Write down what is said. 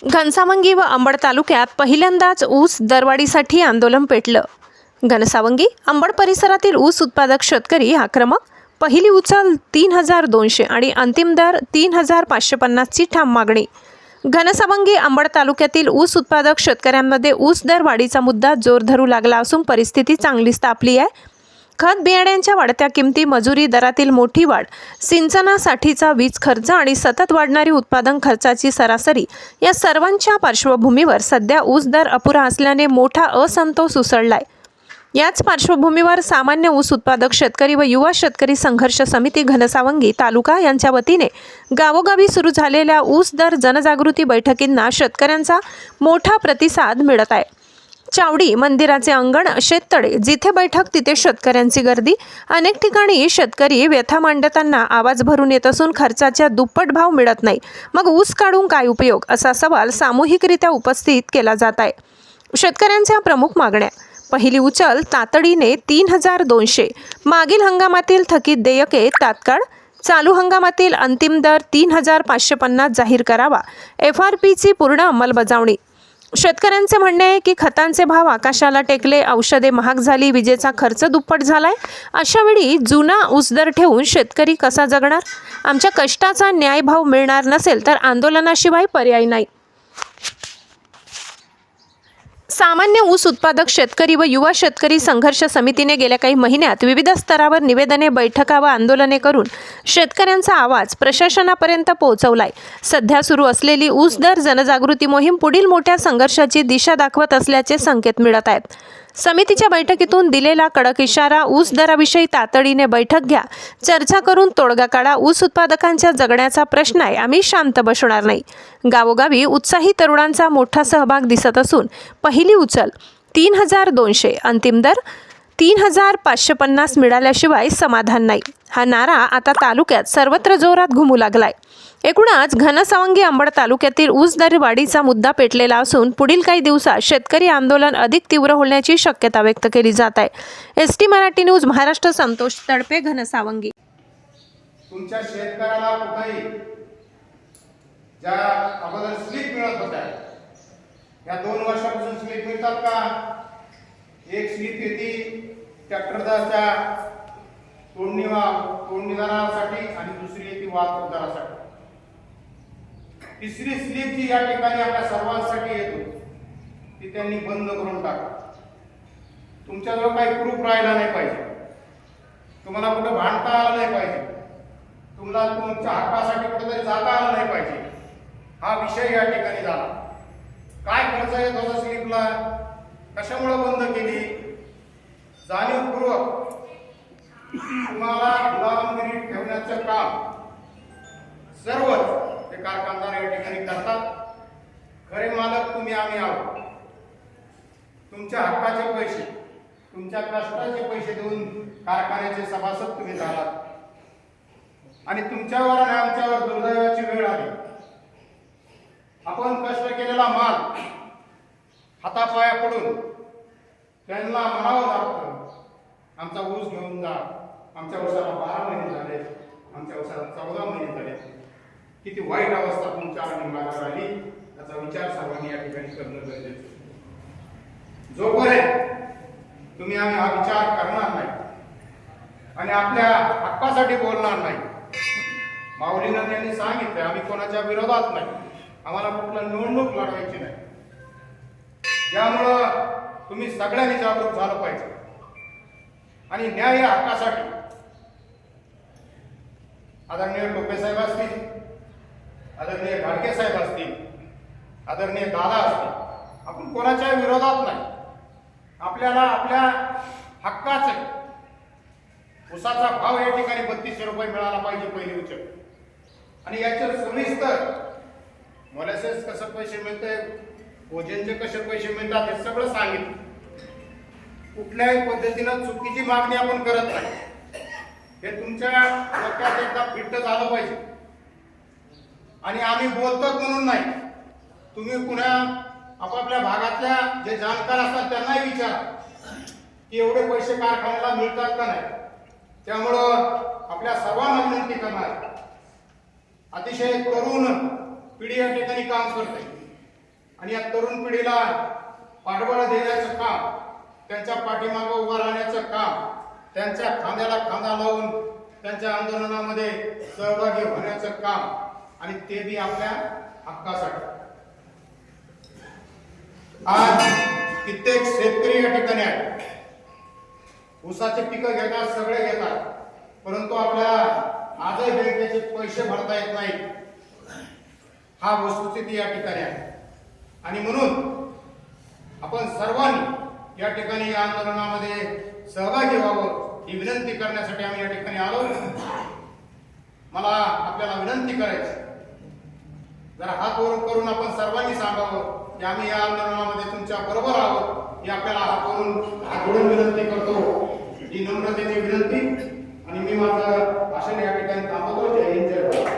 घनसावंगी व अंबड तालुक्यात पहिल्यांदाच ऊस दरवाढीसाठी आंदोलन पेटलं। घनसावंगी अंबड परिसरातील ऊस उत्पादक शेतकरी आक्रमक। पहिली उचल 3200 आणि अंतिम दर 3550 ची ठाम मागणी। घनसावंगी अंबड तालुक्यातील ऊस उत्पादक शेतकऱ्यांमध्ये ऊस दर वाढीचा मुद्दा जोर धरू लागला असून परिस्थिती चांगलीच तापली आहे। खत बियाण्यांच्या वाढत्या किमती, मजुरी दरातील मोठी वाढ, सिंचनासाठीचा वीज खर्च आणि सतत वाढणारी उत्पादन खर्चाची सरासरी या सर्वांच्या पार्श्वभूमीवर सध्या ऊस दर अपुरा असल्याने मोठा असंतोष उसळलाय। याच पार्श्वभूमीवर सामान्य ऊस उत्पादक शेतकरी व युवा शेतकरी संघर्ष समिती घनसावंगी तालुका यांच्या वतीने गावोगावी सुरू झालेल्या ऊस दर जनजागृती बैठकींना शेतकऱ्यांचा मोठा प्रतिसाद मिळत आहे। चावडी मंदिराचे अंगण, शेततळे जिथे बैठक तिथे शेतकऱ्यांची गर्दी। अनेक ठिकाणी शेतकरी व्यथा मांडताना आवाज भरून येत असून खर्चाच्या दुप्पट भाव मिळत नाही, मग ऊस काढून काय उपयोग, असा सवाल सामूहिकरित्या उपस्थित केला जात आहे। शेतकऱ्यांच्या प्रमुख मागण्या: पहिली उचल तातडीने 3200, मागील हंगामातील थकीत देयके तात्काळ, चालू हंगामातील अंतिम दर 3550 जाहीर करावा, FRPची पूर्ण अंमलबजावणी। शेतकऱ्यांचे म्हणणे आहे की खतांचे भाव आकाशाला टेकले, औषधे महाग झाली, विजेचा खर्च दुप्पट झालाय। अशा वेळी जुना ऊस दर ठेवून शेतकरी कसा जगणार? आमच्या कष्टाचा न्याय भाव मिळणार नसेल तर आंदोलनाशिवाय पर्याय नाही। सामान्य ऊस उत्पादक शेतकरी व युवा शेतकरी संघर्ष समितीने गेल्या काही महिन्यात विविध स्तरावर निवेदने, बैठका व आंदोलने करून शेतकऱ्यांचा आवाज प्रशासनापर्यंत पोहोचवलाय। सध्या सुरू असलेली ऊस दर जनजागृती मोहीम पुढील मोठ्या संघर्षाची दिशा दाखवत असल्याचे संकेत मिळत आहेत। समितीच्या बैठकीतून दिलेला कडक इशारा: ऊस दराविषयी तातडीने बैठक घ्या, चर्चा करून तोडगा काढा, ऊस उत्पादकांच्या जगण्याचा प्रश्न आहे, आम्ही शांत बसणार नाही। गावोगावी उत्साही तरुणांचा मोठा सहभाग दिसत असून पहिली उचल 3200, अंतिम दर 3550 मिळाल्याशिवाय समाधान नाही, हा नारा आता तालुक्यात सर्वत्र जोरात घुमू लागलाय। एकूणच घनसावंगी अंबड तालुक्यातील ऊस दर वाढीचा मुद्दा पेटलेला असून पुढील काही दिवसात शेतकरी आंदोलन अधिक तीव्र होण्याची शक्यता व्यक्त केली जात आहे। ST Marathi news Maharashtra, Santosh Tadape, Ghansawangi. तुमच्या शेतकऱ्याला कुठेही ज्या अगोदर स्लिप मिळत होत्या, या 2 वर्षापासून स्लिप मिळतात का? एक स्लिप येते ट्रॅक्टरदाराच्या तोडणीदारासाठी आणि दुसरी येते वाहतूकदारासाठी। तिसरी स्लिप जी या ठिकाणी आपल्या सर्वांसाठी येतो ती त्यांनी बंद करून टाका। तुमच्याजवळ काही प्रूफ राहिला नाही पाहिजे, तुम्हाला कुठे भांडता आलं नाही पाहिजे, तुम्हाला तुमच्या हक्कासाठी कुठेतरी जाता आलं नाही पाहिजे, हा विषय या ठिकाणी झाला। काय खर्च येत होता स्लिपला, कशामुळे बंद केली? जाणीवपूर्वक तुम्हाला गुलामगिरी ठेवण्याचं काम सर्व ते कारखानदार या ठिकाणी करतात। खरे मालक तुम्ही, आम्ही आहोत। तुमच्या हक्काचे पैसे, तुमच्या कष्टाचे पैसे देऊन कारखान्याचे सभासद तुम्ही झालात आणि तुमच्यावर आणि आमच्यावर दुर्दैवाची वेळ आली। आपण कष्ट केलेला माल हातापाया पडून त्यांना म्हणावं लागतं, आमचा ऊस घेऊन जा। आमच्या ऊसाला 12 महिने झाले, आमच्या ऊसाला 14 महिने झाले। किती वाईट अवस्था तुमच्या निंबाळावर आली, याचा विचार सर्वांनी या ठिकाणी करणं गरजेचं आहे। जोपर्यंत तुम्ही आम्ही हा विचार करणार नाही आणि आपल्या हक्कासाठी बोलणार नाही, माऊलीनं त्यांनी सांगितलं आम्ही कोणाच्या विरोधात नाही, आम्हाला कुठला निवडणूक लढवायची नाही। त्यामुळं तुम्ही सगळ्यांनी जागरूक झालं पाहिजे आणि न्याय या हक्कासाठी आदरणीय टोपे साहेब असतील, आदरणीय घाडगे साहेब असतील, आदरणीय दादा असतील, आपण कोणाच्या विरोधात नाही। आपल्याला आपल्या हक्काचे ऊसाचा भाव या ठिकाणी 3200 रुपये मिळाला पाहिजे पहिली उचल, आणि याचे सविस्तर मोलॅसेस कसं पैसे मिळते, भोजनचे कसे पैसे मिळतात हे सगळं सांगितलं। कुठल्याही पद्धतीनं चुकीची मागणी आपण करत नाही, हे तुमच्या डोक्यात एकदा फिट्ट झालं पाहिजे। आणि आम्ही बोलतो म्हणून नाही, तुम्ही पुन्हा आपापल्या भागातल्या जे जाणकार असतात त्यांनाही विचारा की एवढे पैसे कारखान्याला मिळतात का नाही। त्यामुळं आपल्या सर्वांना विनंती करणार, अतिशय तरुण पिढी या ठिकाणी काम करते, आणि या तरुण पिढीला पाठबळ देण्याचं काम, त्यांच्या पाठीमागे उभं राहण्याचं काम, त्यांच्या खांद्याला खांदा लावून त्यांच्या आंदोलनामध्ये सहभागी होण्याचं काम आणि ते बी आपल्या हक्कासाठी. आज कित्येक शेतकरी या ठिकाणी आहेत. ऊसाचे पिकं घेतात, सगळे घेतात, परंतु आपल्याला आजही बँकेचे पैसे भरता येत नाही. हा वस्तुस्थिती या ठिकाणी आहे. आणि म्हणून आपण सर्वांनी या ठिकाणी या आंदोलनामध्ये सहभागी व्हावं ही विनंती करण्यासाठी आम्ही या ठिकाणी आलो. मला आपल्याला विनंती करायची, जरा हात वर करून आपण सर्वांनी सांगावं की आम्ही या आंदोलनामध्ये तुमच्या बरोबर आहोत. ही आपल्याला हात जोडून विनंती करतो. ही नम्रतेची विनंती आणि मी माझं भाषण या ठिकाणी थांबवतो. जय हिंद, जय भारत.